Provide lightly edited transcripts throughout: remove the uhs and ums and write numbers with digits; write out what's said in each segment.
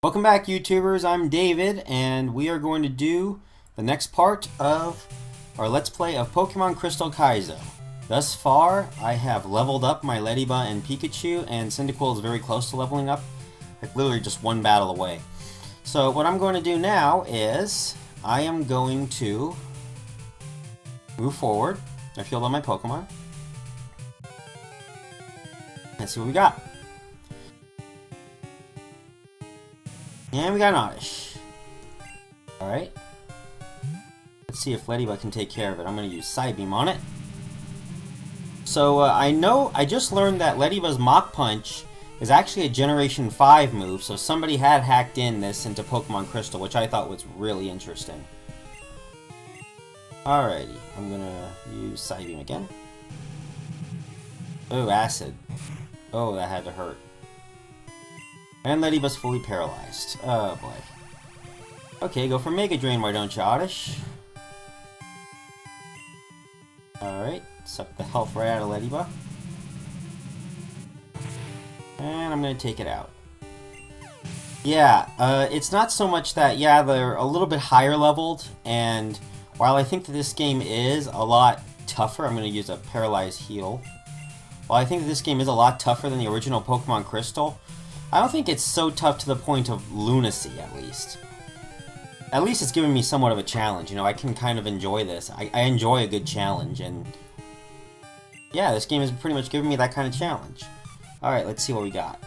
Welcome back, YouTubers. I'm David, and we are going to do the next part of our Let's Play of Pokemon Crystal Kaizo. Thus far, I have leveled up my Ladybug and Pikachu, and Cyndaquil is very close to leveling up, like literally just one battle away. So what I'm going to do now is, I am going to move forward. I healed all my Pokemon. Let's see what we got. And we got an Oddish. Alright. Let's see if Ladybug can take care of it. I'm going to use Psybeam on it. So, I just learned that Ladybug's Mach Punch is actually a Generation 5 move, so somebody had hacked in this into Pokemon Crystal, which I thought was really interesting. Alrighty, I'm going to use Psybeam again. Oh, Acid. Oh, that had to hurt. And Ladybug's fully paralyzed. Oh boy. Okay, go for Mega Drain, why don't you, Oddish? Alright, suck the health right out of Ladybug. And I'm gonna take it out. Yeah, it's not so much that, yeah, they're a little bit higher leveled, and while I think that this game is a lot tougher, I'm gonna use a Paralyzed Heal. While I think that this game is a lot tougher than the original Pokemon Crystal, I don't think it's so tough to the point of lunacy, at least. At least it's giving me somewhat of a challenge, you know, I can kind of enjoy this. I enjoy a good challenge, and yeah, this game is pretty much giving me that kind of challenge. Alright, let's see what we got.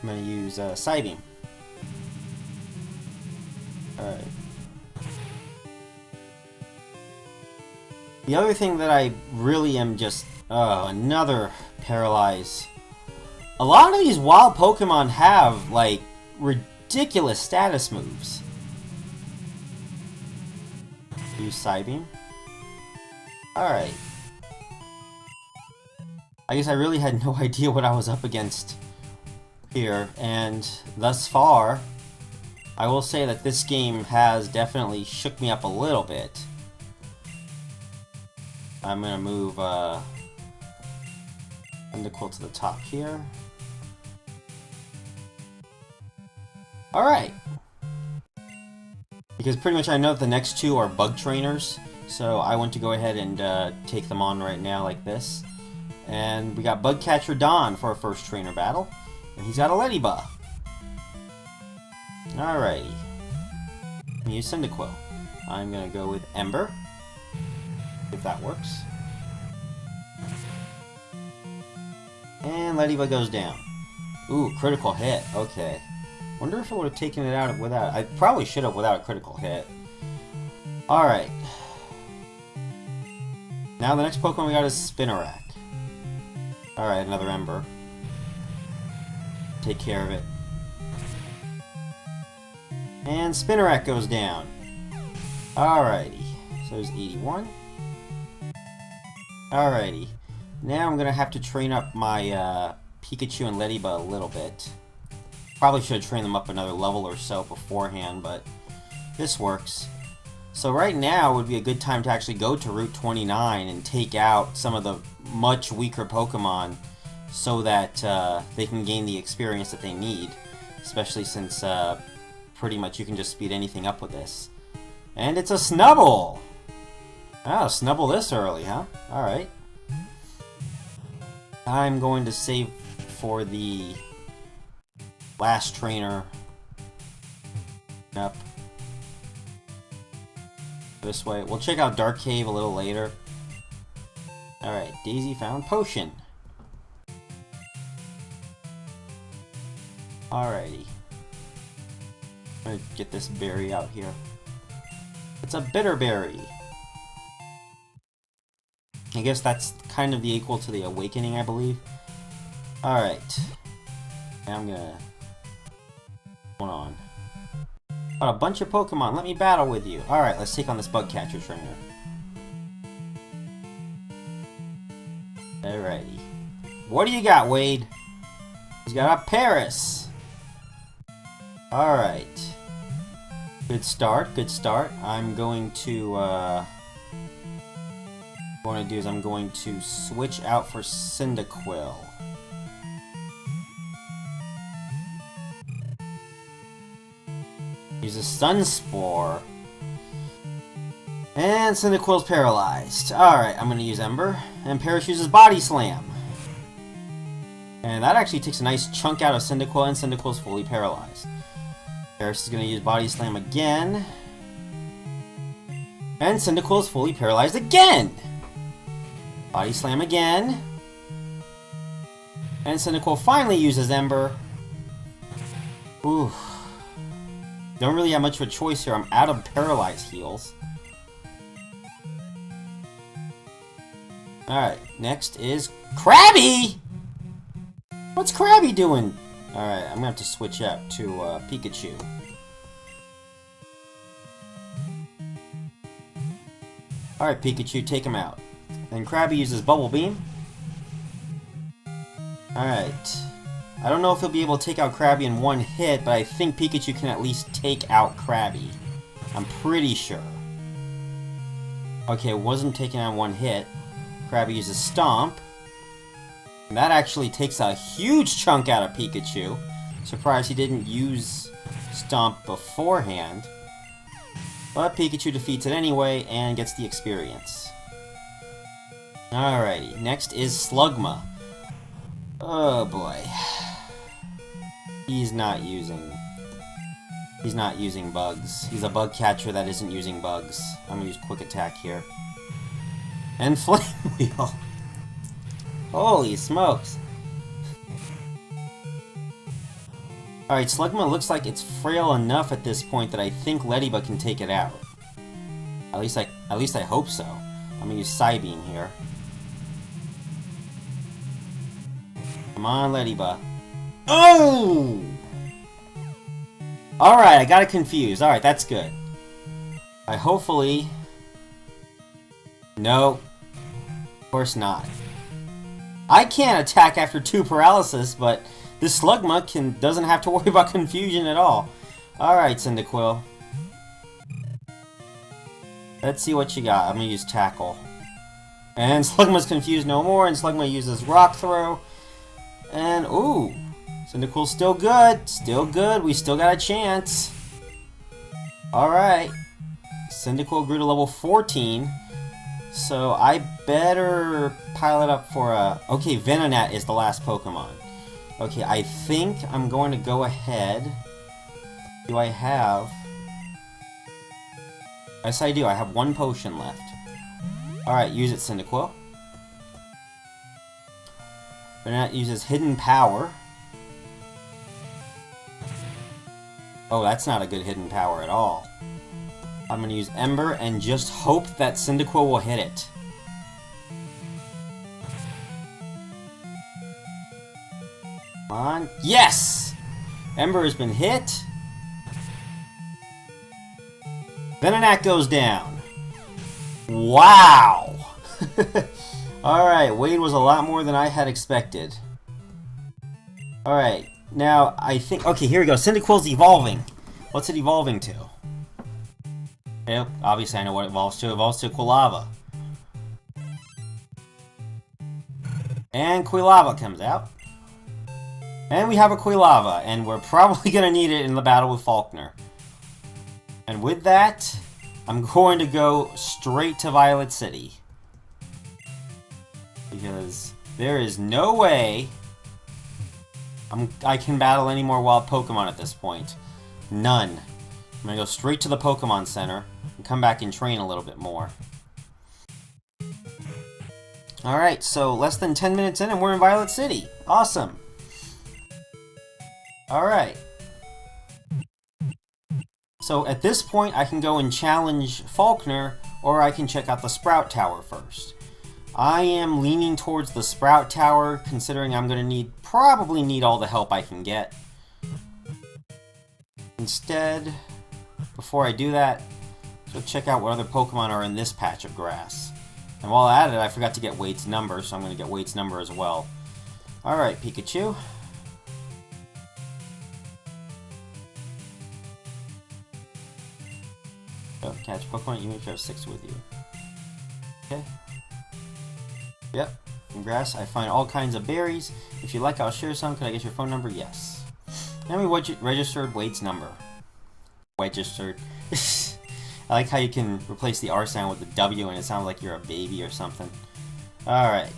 I'm going to use Psybeam. Alright. The other thing that I really am just... another Paralyze. A lot of these wild Pokemon have, like, ridiculous status moves. Use Psybeam. Alright. I guess I really had no idea what I was up against here, and thus far, I will say that this game has definitely shook me up a little bit. I'm gonna move, Cyndaquil to the top here. Alright. Because pretty much I know that the next two are bug trainers, so I want to go ahead and take them on right now like this. And we got Bugcatcher Don for our first trainer battle, and he's got a Ladybug. Alrighty. Use Cyndaquil. I'm gonna go with Ember, if that works. And Ladybug goes down. Ooh, critical hit. Okay. Wonder if I would have taken it out without... I probably should have without a critical hit. Alright. Now the next Pokemon we got is Spinarak. Alright, another Ember. Take care of it. And Spinarak goes down. Alrighty. So there's 81. Alrighty. Now I'm going to have to train up my Pikachu and Ladybug a little bit. Probably should have trained them up another level or so beforehand, but this works. So right now would be a good time to actually go to Route 29 and take out some of the much weaker Pokemon so that they can gain the experience that they need. Especially since pretty much you can just speed anything up with this. And it's a Snubbull! Oh, Snubbull this early, huh? Alright. I'm going to save for the last trainer. Yep. This way. We'll check out Dark Cave a little later. Alright, Daisy found Potion. Alrighty. I'm gonna get this berry out here. It's a Bitter Berry. I guess that's kind of the equal to the Awakening, I believe. Alright. Now I'm gonna... What's going on? Got a bunch of Pokemon. Let me battle with you. Alright, let's take on this Bugcatcher trainer. Alrighty. What do you got, Wade? He's got a Paris. Alright. Good start, good start. I'm going to, what I'm going to do is I'm going to switch out for Cyndaquil. Uses Sun Spore. And Cyndaquil's paralyzed. Alright, I'm gonna use Ember. And Parrish uses Body Slam. And that actually takes a nice chunk out of Cyndaquil, and Cyndaquil's fully paralyzed. Parrish is gonna use Body Slam again. And Cyndaquil's fully paralyzed again! Body Slam again. And Cyndaquil finally uses Ember. Ooh. Don't really have much of a choice here. I'm out of paralyzed heals. Alright, next is Krabby! What's Krabby doing? Alright, I'm gonna have to switch out to Pikachu. Alright, Pikachu, take him out. And Krabby uses Bubble Beam. Alright. I don't know if he'll be able to take out Krabby in one hit, but I think Pikachu can at least take out Krabby. I'm pretty sure. Okay, it wasn't taken out in one hit. Krabby uses Stomp. And that actually takes a huge chunk out of Pikachu. Surprised he didn't use Stomp beforehand. But Pikachu defeats it anyway and gets the experience. Alrighty, next is Slugma. Oh boy. He's not using bugs. He's a bug catcher that isn't using bugs. I'm gonna use Quick Attack here. And Flame Wheel. Holy smokes. Alright, Slugma looks like it's frail enough at this point that I think Leddyba can take it out. At least I hope so. I'm gonna use Psybeam here. Come on, Leddyba. Oh! Alright, I got it confused. Alright, that's good. Hopefully... No. Of course not. I can't attack after 2 paralysis, but this Slugma doesn't have to worry about confusion at all. Alright, Cyndaquil. Let's see what you got. I'm gonna use Tackle. And Slugma's confused no more, and Slugma uses Rock Throw. And, ooh! Cyndaquil's still good. Still good. We still got a chance. Alright. Cyndaquil grew to level 14. So I better pile it up for a... Okay, Venonat is the last Pokemon. Okay, I think I'm going to go ahead. Do I have... Yes, I do. I have 1 potion left. Alright, use it, Cyndaquil. Venonat uses Hidden Power. Oh, that's not a good Hidden Power at all. I'm gonna use Ember and just hope that Cyndaquil will hit it. Come on. Yes! Ember has been hit. Venonat goes down. Wow! Alright, Wade was a lot more than I had expected. Alright, now I think... Okay, here we go. Cyndaquil's evolving. What's it evolving to? Yep, obviously I know what it evolves to. It evolves to Quilava. And Quilava comes out. And we have a Quilava, and we're probably going to need it in the battle with Faulkner. And with that, I'm going to go straight to Violet City. Because there is no way I can battle any more wild Pokemon at this point. None. I'm going to go straight to the Pokemon Center and come back and train a little bit more. Alright, so less than 10 minutes in and we're in Violet City. Awesome. Alright. So at this point I can go and challenge Faulkner, or I can check out the Sprout Tower first. I am leaning towards the Sprout Tower, considering I'm going to probably need all the help I can get. Instead, before I do that, let's check out what other Pokemon are in this patch of grass. And while at it, I forgot to get Wade's number, so I'm going to get Wade's number as well. Alright, Pikachu. So, catch Pokemon, you make sure I have 6 with you. Okay. Yep, in grass I find all kinds of berries. If you like, I'll share some. Could I get your phone number? Yes. And we registered Wade's number. registered. I like how you can replace the R sound with the W and it sounds like you're a baby or something. Alright.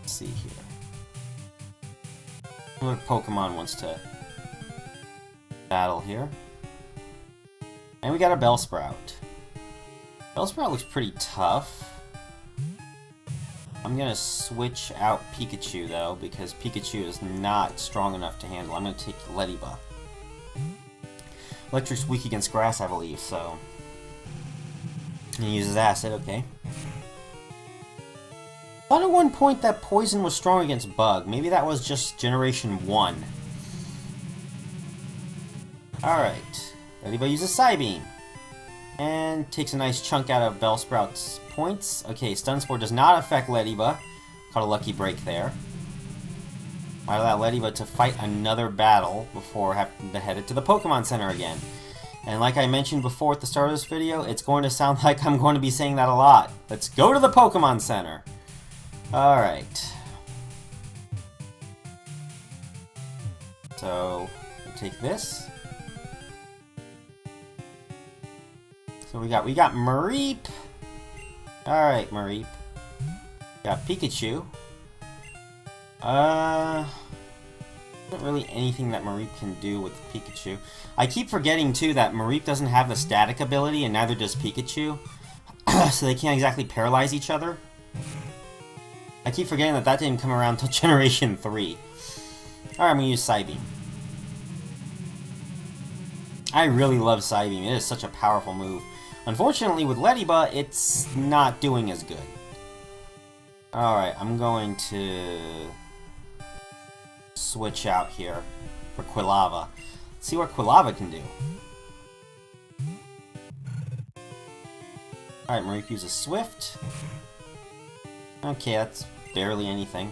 Let's see here. What Pokemon wants to battle here? And we got a Bellsprout. Bellsprout looks pretty tough. I'm gonna switch out Pikachu though, because Pikachu is not strong enough to handle. I'm gonna take Lediba. Electric's weak against grass, I believe, so... He uses Acid, okay. I thought at one point that Poison was strong against Bug. Maybe that was just Generation 1. Alright. Lediba uses Psybeam. And takes a nice chunk out of Bellsprout's points. Okay, Stun Spore does not affect Lediba. Caught a lucky break there. I allow Lediba to fight another battle before having to head it to the Pokemon Center again. And like I mentioned before at the start of this video, it's going to sound like I'm going to be saying that a lot. Let's go to the Pokemon Center! Alright. So, we'll take this. So we got Mareep. Alright, Mareep. Got Pikachu. Not really anything that Mareep can do with Pikachu. I keep forgetting too that Mareep doesn't have the static ability and neither does Pikachu. So they can't exactly paralyze each other. I keep forgetting that that didn't come around until Generation 3. Alright, I'm gonna use Psybeam. I really love Psybeam. It is such a powerful move. Unfortunately, with Lediba, it's not doing as good. Alright, I'm going to switch out here for Quilava. Let's see what Quilava can do. Alright, Mareep uses Swift. Okay, that's barely anything.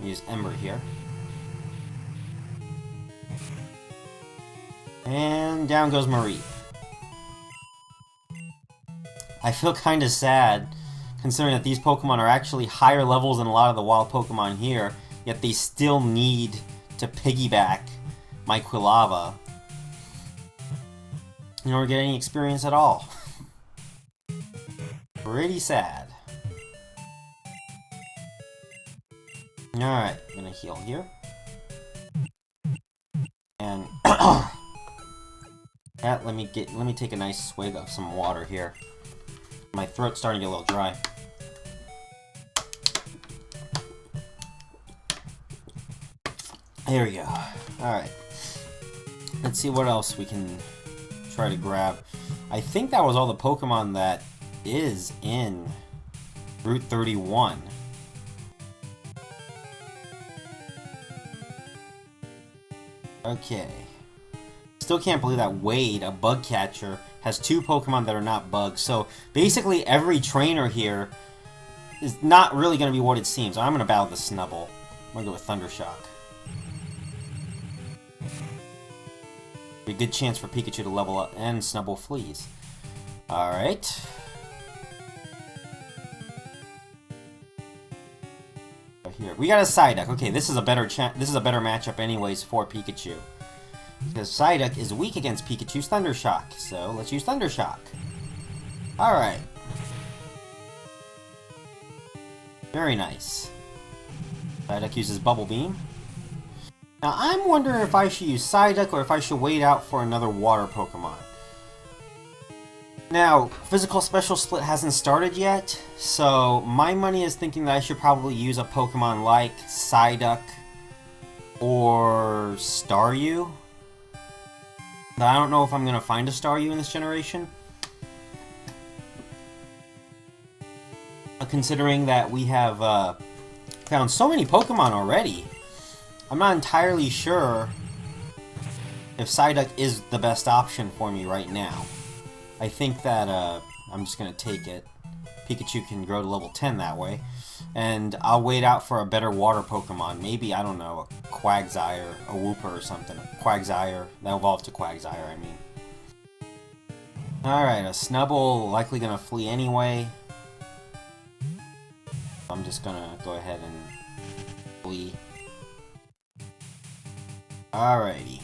Use Ember here. And down goes Mareep. I feel kind of sad, considering that these Pokemon are actually higher levels than a lot of the wild Pokemon here, yet they still need to piggyback my Quilava in order to get any experience at all. Pretty sad. Alright, I'm gonna heal here. And let me take a nice swig of some water here. My throat's starting to get a little dry. There we go. Alright. Let's see what else we can try to grab. I think that was all the Pokemon that is in Route 31. Okay. Still can't believe that Wade, a bug catcher, has 2 Pokemon that are not bugs. So basically every trainer here is not really going to be what it seems. I'm going to battle the Snubbull. I'm going to go with Thundershock. Be a good chance for Pikachu to level up, and Snubbull flees. Alright. Here. We got a Psyduck. Okay, this is a better matchup anyways for Pikachu. Because Psyduck is weak against Pikachu's Thundershock, so let's use Thundershock. Alright. Very nice. Psyduck uses Bubble Beam. Now, I'm wondering if I should use Psyduck or if I should wait out for another water Pokemon. Now, Physical Special Split hasn't started yet, so my money is thinking that I should probably use a Pokemon like Psyduck or Staryu. I don't know if I'm going to find a Staryu in this generation. Considering that we have found so many Pokemon already, I'm not entirely sure if Psyduck is the best option for me right now. I think that I'm just going to take it. Pikachu can grow to level 10 that way. And I'll wait out for a better water Pokemon. Maybe, I don't know, a Quagsire, a Wooper or something. A Quagsire. That evolved to Quagsire, I mean. Alright, a Snubbull likely going to flee anyway. I'm just going to go ahead and flee. Alrighty.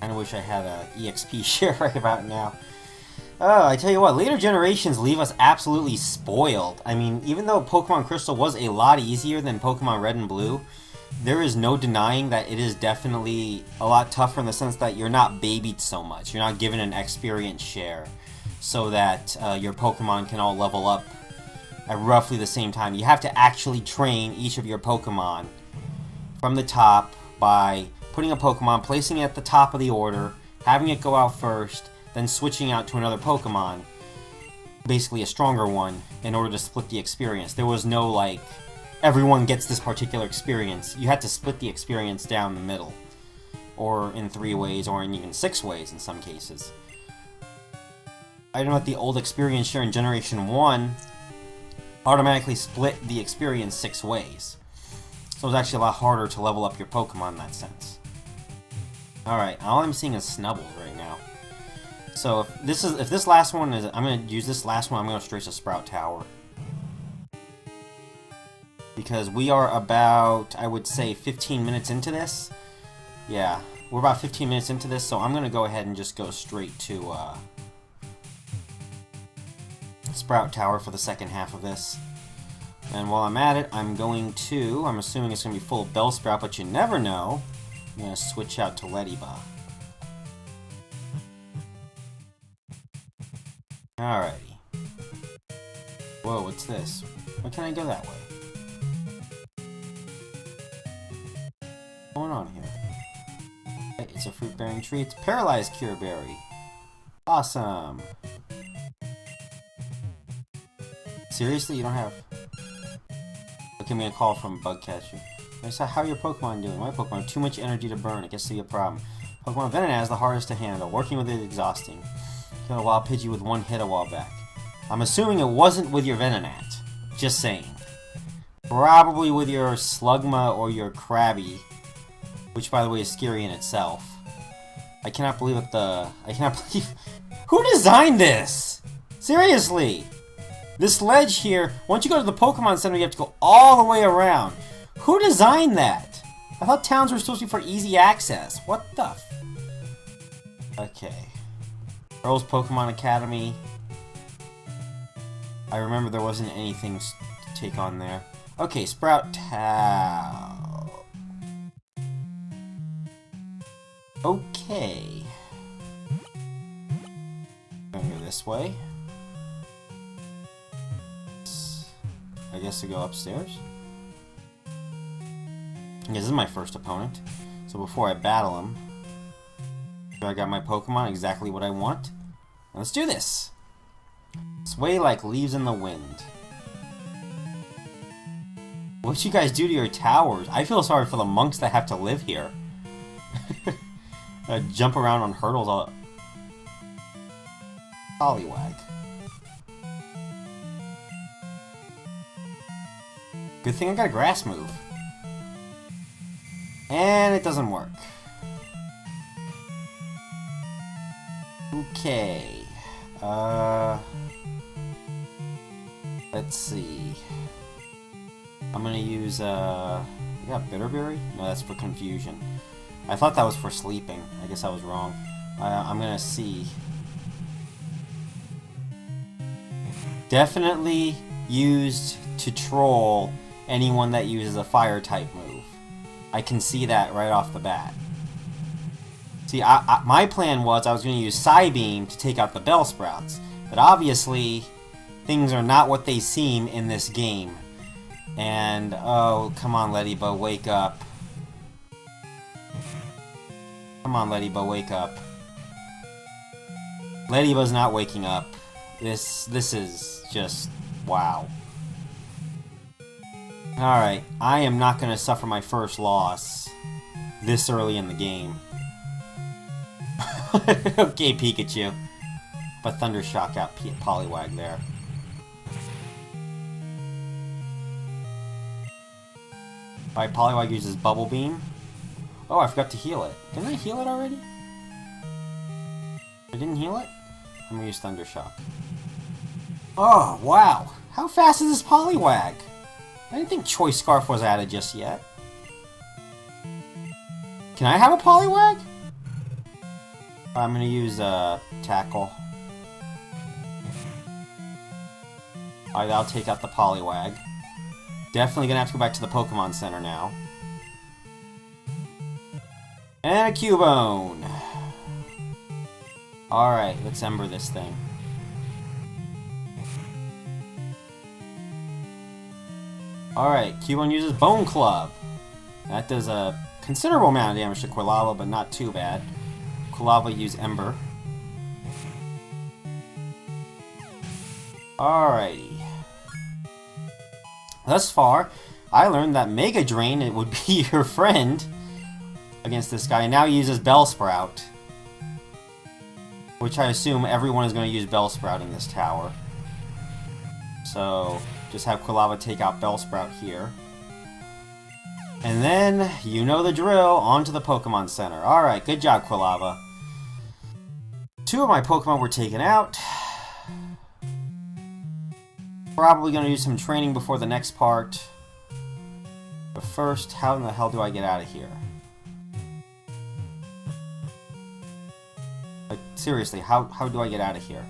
Kinda wish I had a EXP share right about now. Oh, I tell you what, later generations leave us absolutely spoiled. I mean, even though Pokemon Crystal was a lot easier than Pokemon Red and Blue, there is no denying that it is definitely a lot tougher in the sense that you're not babied so much. You're not given an experience share so that your Pokemon can all level up at roughly the same time. You have to actually train each of your Pokemon from the top by putting a Pokemon, placing it at the top of the order, having it go out first, then switching out to another Pokemon, basically a stronger one, in order to split the experience. There was no, like, everyone gets this particular experience. You had to split the experience down the middle, or in 3 ways, or in even 6 ways in some cases. I don't know if the old experience share in Generation 1 automatically split the experience 6 ways. So it was actually a lot harder to level up your Pokemon in that sense. Alright, all I'm seeing is Snubbull right now. So if this last one is, I'm gonna use this last one, I'm gonna go straight to Sprout Tower. Because we are about, I would say, 15 minutes into this. Yeah, we're about 15 minutes into this, so I'm gonna go ahead and just go straight to Sprout Tower for the second half of this. And while I'm at it, I'm assuming it's going to be full of Bellsprout, but you never know. I'm going to switch out to Leddyba. Alrighty. Whoa, what's this? Why can't I go that way? What's going on here? Hey, it's a fruit-bearing tree. It's Paralyzed Cure Berry. Awesome. Seriously, you don't have... Give me a call from Bugcatcher. I saw how your Pokemon doing. My Pokemon have too much energy to burn. It gets to be a problem. Pokemon Venonat is the hardest to handle. Working with it is exhausting. Killed a wild Pidgey with 1 hit a while back. I'm assuming it wasn't with your Venonat. Just saying. Probably with your Slugma or your Krabby. Which, by the way, is scary in itself. I cannot believe I cannot believe... Who designed this? Seriously! This ledge here, once you go to the Pokemon Center, you have to go all the way around. Who designed that? I thought towns were supposed to be for easy access. What the f... Okay. Earl's Pokemon Academy. I remember there wasn't anything to take on there. Okay, Sprout Tower. Okay. Gonna go this way. I guess to go upstairs. Yeah, this is my first opponent. So before I battle him, I got my Pokemon exactly what I want. Let's do this! Sway like leaves in the wind. What you guys do to your towers? I feel sorry for the monks that have to live here. Jump around on hurdles all... Poliwag. Good thing I got a grass move. And it doesn't work. Okay. Let's see. I'm gonna use, I got Bitterberry? No, that's for confusion. I thought that was for sleeping. I guess I was wrong. I'm gonna see. Definitely used to troll anyone that uses a fire type move. I can see that right off the bat. See, my plan was I was going to use Psybeam to take out the Bellsprouts, but obviously things are not what they seem in this game. And, oh, come on, Leddyba, wake up. Come on, Leddyba, wake up. Leddyba's not waking up. This is just... wow. Alright, I am not going to suffer my first loss this early in the game. Okay, Pikachu. But Thundershock out Poliwag there. Alright, Poliwag uses Bubble Beam. Oh, I forgot to heal it. Didn't I heal it already? I didn't heal it? I'm gonna use Thundershock. Oh, wow. How fast is this Poliwag? I didn't think Choice Scarf was added just yet. Can I have a Poliwag? I'm gonna use Tackle. Alright, I'll take out the Poliwag. Definitely gonna have to go back to the Pokemon Center now. And a Cubone! Alright, let's Ember this thing. Alright, Cubone uses Bone Club. That does a considerable amount of damage to Quilava, but not too bad. Quilava use Ember. Alrighty. Thus far, I learned that Mega Drain it would be your friend against this guy, and now he uses Bellsprout. Which I assume everyone is going to use Bellsprout in this tower. So, just have Quilava take out Bellsprout here. And then, you know the drill, on to the Pokemon Center. Alright, good job, Quilava. 2 of my Pokemon were taken out. Probably going to do some training before the next part. But first, how in the hell do I get out of here? Like, seriously, how do I get out of here?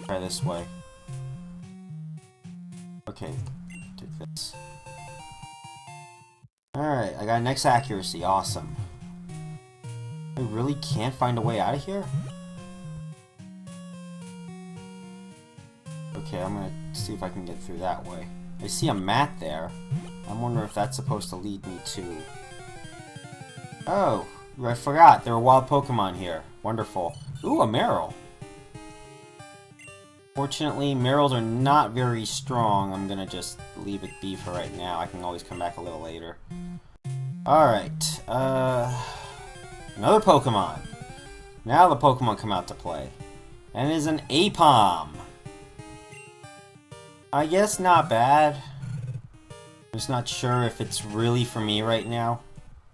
Try this way. Okay, take this. Alright, I got an X accuracy, awesome. I really can't find a way out of here? Okay, I'm gonna see if I can get through that way. I see a mat there. I'm wondering if that's supposed to lead me to... Oh, I forgot. There were wild Pokemon here. Wonderful. Ooh, a Marill. Fortunately, Marills are not very strong. I'm gonna just leave it be for right now. I can always come back a little later. Alright, another Pokemon. Now the Pokemon come out to play. And it is an Apom. I guess not bad. I'm just not sure if it's really for me right now.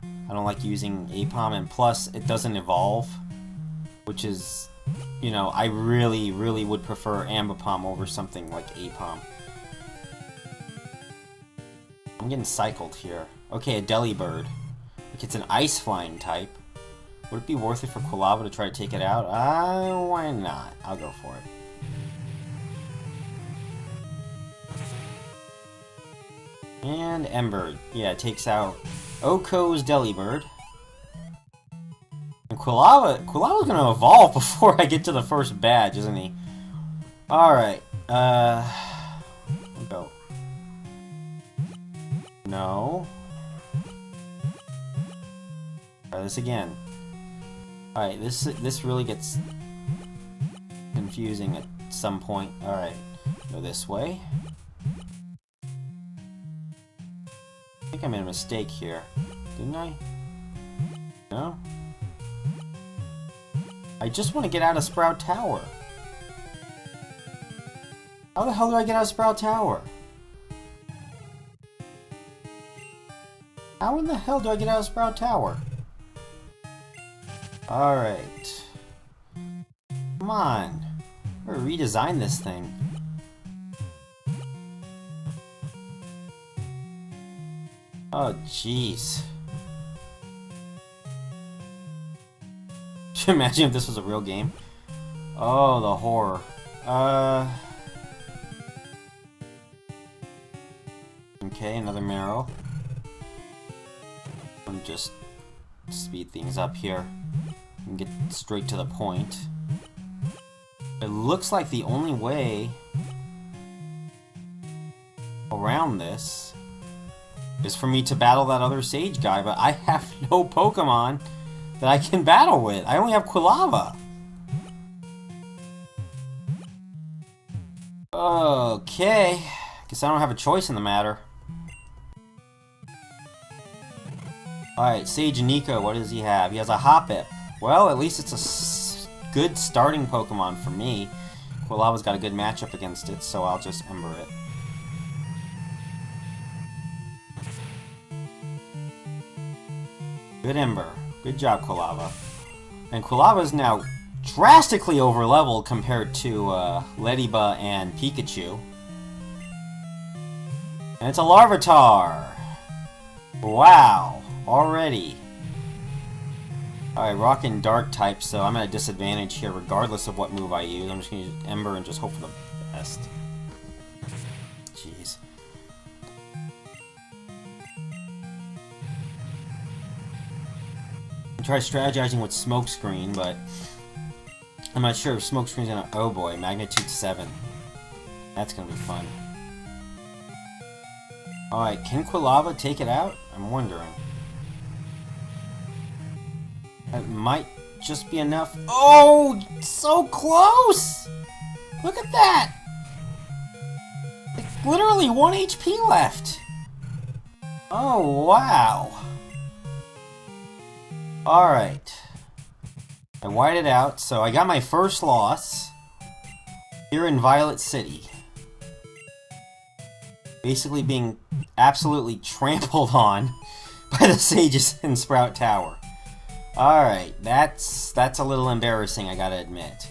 I don't like using Apom, and plus, it doesn't evolve. Which is... You know, I really, really would prefer Ambipom over something like Apom. I'm getting cycled here. Okay, a Delibird. Like, it's an Ice Flying type. Would it be worth it for Quilava to try to take it out? Why not? I'll go for it. And Ember. Yeah, it takes out Oko's Delibird. And Quilava's gonna evolve before I get to the first badge, isn't he? Alright, go. No. Try this again. Alright, this really gets confusing at some point. Alright, go this way. I think I made a mistake here. Didn't I? No? I just want to get out of Sprout Tower. How the hell do I get out of Sprout Tower? How in the hell do I get out of Sprout Tower? Alright. Come on. We're gonna redesign this thing. Oh, jeez. Imagine if this was a real game. Oh, the horror. Okay, another Marill. I'm just speed things up here and get straight to the point. It looks like the only way around this is for me to battle that other Sage guy, but I have no Pokemon that I can battle with. I only have Quilava. Okay. Guess I don't have a choice in the matter. Alright, Sage Nico, what does he have? He has a Hoppip. Well, at least it's a good starting Pokemon for me. Quilava's got a good matchup against it, so I'll just Ember it. Good Ember. Good job, Quilava. And Quilava is now drastically over-leveled compared to Ladybug and Pikachu. And it's a Larvitar! Wow, already. Alright, Rock and Dark type, so I'm at a disadvantage here regardless of what move I use. I'm just going to use Ember and just hope for the best. Jeez. Try strategizing with Smokescreen, but I'm not sure if Smokescreen's gonna... Oh boy, Magnitude 7. That's gonna be fun. Alright, can Quilava take it out? I'm wondering. That might just be enough. Oh! So close! Look at that! Like, literally 1 HP left! Oh, wow! Alright. I whited out, so I got my first loss here in Violet City. Basically being absolutely trampled on by the sages in Sprout Tower. Alright, that's a little embarrassing, I gotta admit.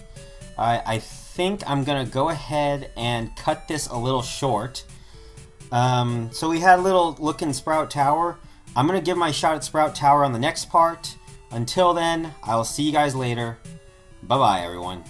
I think I'm gonna go ahead and cut this a little short. So we had a little look in Sprout Tower. I'm gonna give my shot at Sprout Tower on the next part. Until then, I will see you guys later. Bye-bye, everyone.